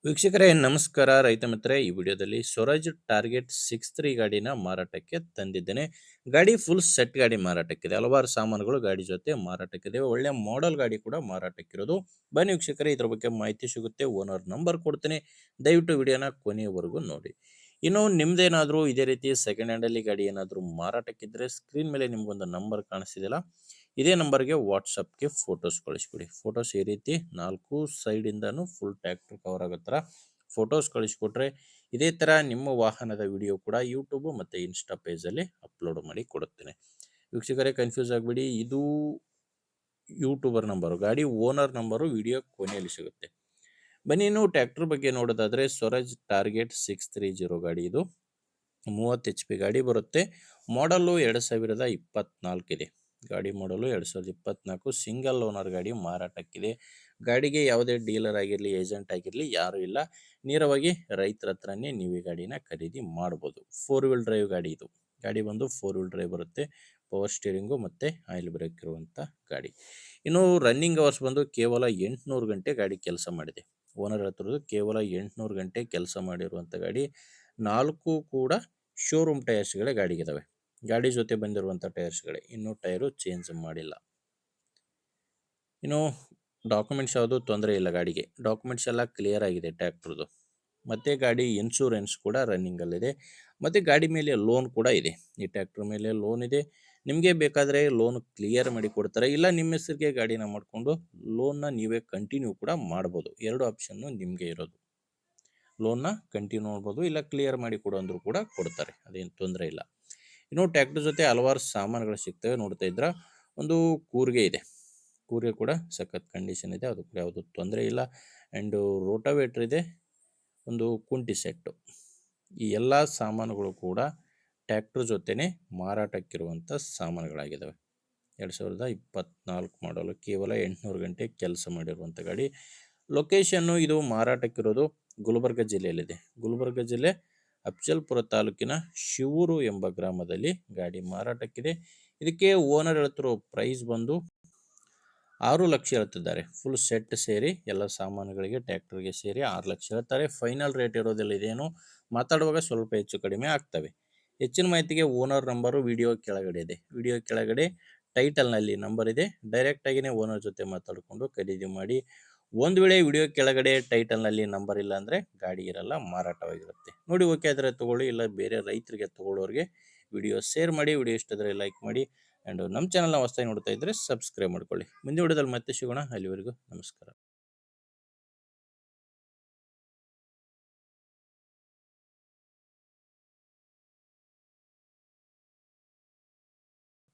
ವೀಕ್ಷಕರೇ ನಮಸ್ಕಾರ ರೈತ ಮಿತ್ರರೇ. ಈ ವಿಡಿಯೋದಲ್ಲಿ ಸ್ವರಾಜ್ ಟಾರ್ಗೆಟ್ 63 ಗಾಡಿನ ಮಾರಾಟಕ್ಕೆ ತಂದಿದ್ದೇನೆ. ಗಾಡಿ ಫುಲ್ ಸೆಟ್ ಗಾಡಿ ಮಾರಾಟಕ್ಕಿದೆ. ಹಲವಾರು ಸಾಮಾನುಗಳು ಗಾಡಿ ಜೊತೆ ಮಾರಾಟಕ್ಕಿದೆ. ಒಳ್ಳೆ ಮಾಡೆಲ್ ಗಾಡಿ ಕೂಡ ಮಾರಾಟಕ್ಕಿರೋದು. ಬನ್ನಿ ವೀಕ್ಷಕರೇ, ಇದ್ರ ಬಗ್ಗೆ ಮಾಹಿತಿ ಸಿಗುತ್ತೆ. ಓನರ್ ನಂಬರ್ ಕೊಡ್ತೀನಿ, ದಯವಿಟ್ಟು ವಿಡಿಯೋನ ಕೊನೆಯವರೆಗೂ ನೋಡಿ. ಇನ್ನು ನಿಮ್ದೇನಾದರೂ ಇದೇ ರೀತಿ ಸೆಕೆಂಡ್ ಹ್ಯಾಂಡಲ್ಲಿ ಗಾಡಿ ಏನಾದರೂ ಮಾರಾಟಕ್ಕಿದ್ರೆ ಸ್ಕ್ರೀನ್ ಮೇಲೆ ನಿಮ್ಗೊಂದು ನಂಬರ್ ಕಾಣಿಸ್ತಿದೆಯಲ್ಲ, ಇದೇ ನಂಬರ್ಗೆ ವಾಟ್ಸಪ್ಗೆ ಫೋಟೋಸ್ ಕಳಿಸ್ಕೊಡಿ. ಫೋಟೋಸ್ ಈ ರೀತಿ 4 ಸೈಡಿಂದನೂ ಫುಲ್ ಟ್ಯಾಕ್ಟರ್ ಕವರ್ ಆಗೋ ಥರ ಫೋಟೋಸ್ ಕಳಿಸ್ಕೊಟ್ರೆ ಇದೇ ಥರ ನಿಮ್ಮ ವಾಹನದ ವಿಡಿಯೋ ಕೂಡ ಯೂಟ್ಯೂಬ್ ಮತ್ತು ಇನ್ಸ್ಟಾ ಪೇಜಲ್ಲಿ ಅಪ್ಲೋಡ್ ಮಾಡಿ ಕೊಡುತ್ತೇನೆ. ವೀಕ್ಷಕರೇ, ಕನ್ಫ್ಯೂಸ್ ಆಗಬೇಡಿ, ಇದು ಯೂಟ್ಯೂಬರ್ ನಂಬರು, ಗಾಡಿ ಓನರ್ ನಂಬರು ವಿಡಿಯೋ ಕೊನೆಯಲ್ಲಿ ಸಿಗುತ್ತೆ. ಬನ್ನಿ, ಇನ್ನು ಟ್ಯಾಕ್ಟರ್ ಬಗ್ಗೆ ನೋಡೋದಾದರೆ ಸ್ವರಾಜ್ ಟಾರ್ಗೆಟ್ 630 ಗಾಡಿ. ಇದು 30 HP ಗಾಡಿ ಬರುತ್ತೆ. ಮಾಡಲು 2024 ಇದೆ. ಗಾಡಿ ಮಾಡಲು 2024 ಸಿಂಗಲ್ ಓನರ್ ಗಾಡಿ ಮಾರಾಟಕ್ಕಿದೆ. ಗಾಡಿಗೆ ಯಾವುದೇ ಡೀಲರ್ ಆಗಿರಲಿ, ಏಜೆಂಟ್ ಆಗಿರಲಿ ಯಾರೂ ಇಲ್ಲ. ನೇರವಾಗಿ ರೈತರ ಹತ್ರನೇ ನೀವು ಈ ಗಾಡಿನ ಖರೀದಿ ಮಾಡ್ಬೋದು. 4 ವೀಲ್ ಡ್ರೈವ್ ಗಾಡಿ ಇದು. ಗಾಡಿ ಬಂದು 4 ವೀಲ್ ಡ್ರೈವ್ ಬರುತ್ತೆ. ಪವರ್ ಸ್ಟೀರಿಂಗು ಮತ್ತು ಆಯಿಲ್ ಬ್ರೇಕ್ ಇರುವಂಥ ಗಾಡಿ. ಇನ್ನು ರನ್ನಿಂಗ್ ಅವರ್ಸ್ ಬಂದು ಕೇವಲ 800 ಗಂಟೆ ಗಾಡಿ ಕೆಲಸ ಮಾಡಿದೆ. ಓನರ್ ಹೇಳ್ತಿರೋದು ಕೇವಲ 800 ಗಂಟೆ ಕೆಲಸ ಮಾಡಿರುವಂಥ ಗಾಡಿ. 4 ಕೂಡ ಶೋರೂಮ್ ಟೈರ್ಸ್ಗಳೇ ಗಾಡಿಗಿದ್ದಾವೆ. ಗಾಡಿ ಜೊತೆ ಬಂದಿರುವಂಥ ಟೈರ್ಸ್ಗಳೇ, ಇನ್ನೂ ಟೈರು ಚೇಂಜ್ ಮಾಡಿಲ್ಲ. ಇನ್ನು ಡಾಕ್ಯುಮೆಂಟ್ಸ್ ಯಾವುದು ತೊಂದರೆ ಇಲ್ಲ ಗಾಡಿಗೆ. ಡಾಕ್ಯುಮೆಂಟ್ಸ್ ಎಲ್ಲ ಕ್ಲಿಯರ್ ಆಗಿದೆ ಟ್ಯಾಕ್ಟ್ರದ್ದು. ಮತ್ತು ಗಾಡಿ ಇನ್ಶೂರೆನ್ಸ್ ಕೂಡ ರನ್ನಿಂಗಲ್ಲಿದೆ. ಮತ್ತು ಗಾಡಿ ಮೇಲೆ ಲೋನ್ ಕೂಡ ಇದೆ. ಈ ಟ್ಯಾಕ್ಟ್ರ್ ಮೇಲೆ ಲೋನ್ ಇದೆ. ನಿಮಗೆ ಬೇಕಾದರೆ ಲೋನ್ ಕ್ಲಿಯರ್ ಮಾಡಿ ಕೊಡ್ತಾರೆ. ಇಲ್ಲ ನಿಮ್ಮ ಹೆಸರಿಗೆ ಗಾಡಿನ ಮಾಡಿಕೊಂಡು ಲೋನ್ನ ನೀವೇ ಕಂಟಿನ್ಯೂ ಕೂಡ ಮಾಡ್ಬೋದು. 2 ಆಪ್ಷನ್ನು ನಿಮಗೆ ಇರೋದು. ಲೋನ್ನ ಕಂಟಿನ್ಯೂ ಮಾಡ್ಬೋದು, ಇಲ್ಲ ಕ್ಲಿಯರ್ ಮಾಡಿ ಕೊಡು ಅಂದರೂ ಕೂಡ ಕೊಡ್ತಾರೆ, ಅದೇನು ತೊಂದರೆ ಇಲ್ಲ. ಇನ್ನು ಟ್ಯಾಕ್ಟರ್ ಜೊತೆ ಹಲವಾರು ಸಾಮಾನುಗಳು ಸಿಗ್ತವೆ. ನೋಡ್ತಾ ಇದ್ರೆ ಒಂದು ಕೂರ್ಗೆ ಇದೆ. ಕೂರ್ಗೆ ಕೂಡ ಸಖತ್ ಕಂಡೀಷನ್ ಇದೆ, ಅದು ಕೂಡ ಯಾವುದೂ ತೊಂದರೆ ಇಲ್ಲ. ಆ್ಯಂಡು ರೋಟಾವೇಟ್ರ್ ಇದೆ, ಒಂದು ಕುಂಟಿ ಸೆಟ್ಟು. ಈ ಎಲ್ಲ ಸಾಮಾನುಗಳು ಕೂಡ ಟ್ಯಾಕ್ಟರ್ ಜೊತೆನೇ ಮಾರಾಟಕ್ಕಿರುವಂಥ ಸಾಮಾನುಗಳಾಗಿದ್ದಾವೆ. 2024 ಮಾಡಲು ಕೇವಲ 800 ಗಂಟೆ ಕೆಲಸ ಮಾಡಿರುವಂಥ ಗಾಡಿ. ಲೊಕೇಶನ್ನು ಇದು ಮಾರಾಟಕ್ಕಿರೋದು ಗುಲ್ಬರ್ಗ ಜಿಲ್ಲೆಯಲ್ಲಿದೆ. ಗುಲ್ಬರ್ಗ ಜಿಲ್ಲೆ ಅಫ್ಜಲ್ಪುರ ತಾಲೂಕಿನ ಶಿವೂರು ಎಂಬ ಗ್ರಾಮದಲ್ಲಿ ಗಾಡಿ ಮಾರಾಟಕ್ಕಿದೆ. ಇದಕ್ಕೆ ಓನರ್ ಹೇಳ್ತಿರೋ ಪ್ರೈಸ್ ಬಂದು 6 ಲಕ್ಷ ಹೇಳ್ತಿದ್ದಾರೆ. ಫುಲ್ ಸೆಟ್ ಸೇರಿ ಎಲ್ಲ ಸಾಮಾನುಗಳಿಗೆ ಟ್ಯಾಕ್ಟರ್ಗೆ ಸೇರಿ 6 ಲಕ್ಷ ಹೇಳ್ತಾರೆ. ಫೈನಲ್ ರೇಟ್ ಇರೋದಿಲ್ಲ, ಇದೇನು ಮಾತಾಡುವಾಗ ಸ್ವಲ್ಪ ಹೆಚ್ಚು ಕಡಿಮೆ ಆಗ್ತವೆ. ಹೆಚ್ಚಿನ ಮಾಹಿತಿಗೆ ಓನರ್ ನಂಬರು ವಿಡಿಯೋ ಕೆಳಗಡೆ ಇದೆ. ವಿಡಿಯೋ ಕೆಳಗಡೆ ಟೈಟಲ್ನಲ್ಲಿ ನಂಬರ್ ಇದೆ. ಡೈರೆಕ್ಟಾಗಿಯೇ ಓನರ್ ಜೊತೆ ಮಾತಾಡಿಕೊಂಡು ಖರೀದಿ ಮಾಡಿ. ಒಂದು ವೇಳೆ ವಿಡಿಯೋ ಕೆಳಗಡೆ ಟೈಟಲ್ನಲ್ಲಿ ನಂಬರ್ ಇಲ್ಲ ಅಂದರೆ ಗಾಡಿ ಇರಲ್ಲ, ಮಾರಾಟವಾಗಿರುತ್ತೆ. ನೋಡಿ ಓಕೆ ಆದರೆ ತೊಗೊಳ್ಳಿ, ಇಲ್ಲ ಬೇರೆ ರೈತರಿಗೆ ತೊಗೊಳ್ಳೋರಿಗೆ ವಿಡಿಯೋ ಶೇರ್ ಮಾಡಿ. ವಿಡಿಯೋ ಇಷ್ಟ ಆದರೆ ಲೈಕ್ ಮಾಡಿ. ಆ್ಯಂಡ್ ನಮ್ಮ ಚಾನಲ್ನ ಹೊಸದಾಗಿ ನೋಡ್ತಾ ಇದ್ದರೆ ಸಬ್ಸ್ಕ್ರೈಬ್ ಮಾಡ್ಕೊಳ್ಳಿ. ಮುಂದಿನ ವಿಡಿಯೋದಲ್ಲಿ ಮತ್ತೆ ಸಿಗೋಣ. ಅಲ್ಲಿವರೆಗೂ ನಮಸ್ಕಾರ.